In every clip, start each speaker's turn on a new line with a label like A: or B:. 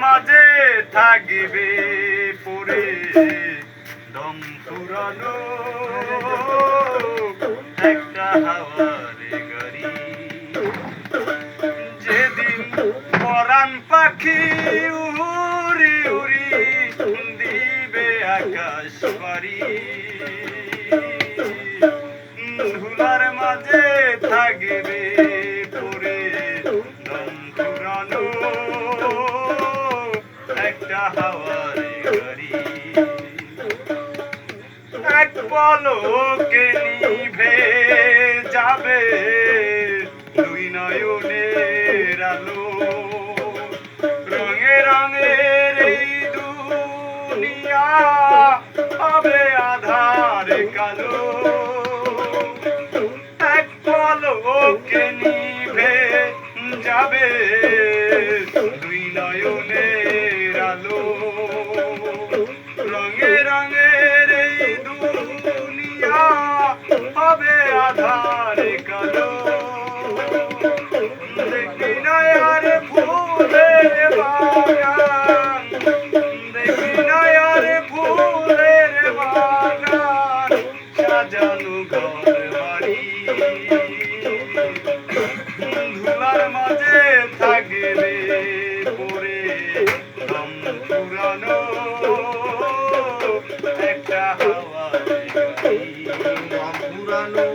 A: মাঝে থাকবে পড়ে দম ফুরানো একটা হাওয়ার গাড়ি। যেদিন পরাণ পাখি উড়ি উড়ি দিবে আকাশ পারি, ধুলার মাঝে থাকবে পড়ে দম ফুরানো একটা হাওয়ার গাড়ি। এক পলকে নিভে যাবে দুই নয়নের আলো, রঙে রঙের এই দুনিয়া হবে আধার কালো। এক পলকে নিভে যাবে দুই নয়নের আলো, রঙে রঙের এই দুনিয়া হবে আধার কালো। দেখি না আর ফুলের বাগান, দেখি না আর ফুলের বাগান, সাজানো ঘর বাড়ি। ধুলার মাঝে থাকবে পড়ে দম ফুরানো একটা হাওয়ার গাড়ি।
B: দম ফুরানো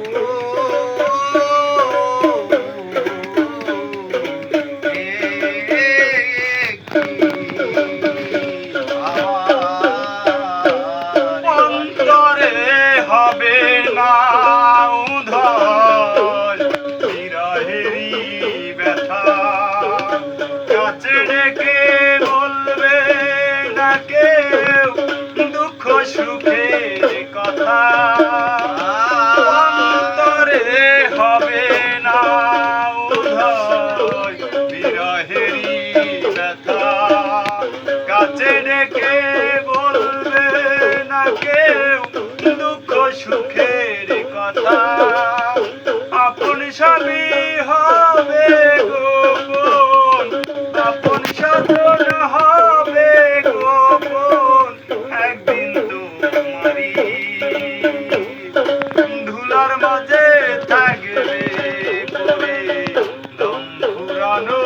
A: অন্তরে হবে না উদয় বিরহেরই ব্যথা, কাছে ডেকে বলবে না কেউ দুঃখ সুখের কথা। অন্তরে হবে না উদয় বিরহেরই ব্যথা, কাছে ডেকে বলবে না কেউ দুঃখ সুখের কথা। আপন স্বামী হবে গোপন, আপন সাধন হবে গোপন, একদিন তোমারি। ধুলার মাঝে থাকবে পড়ে দম ফুরানো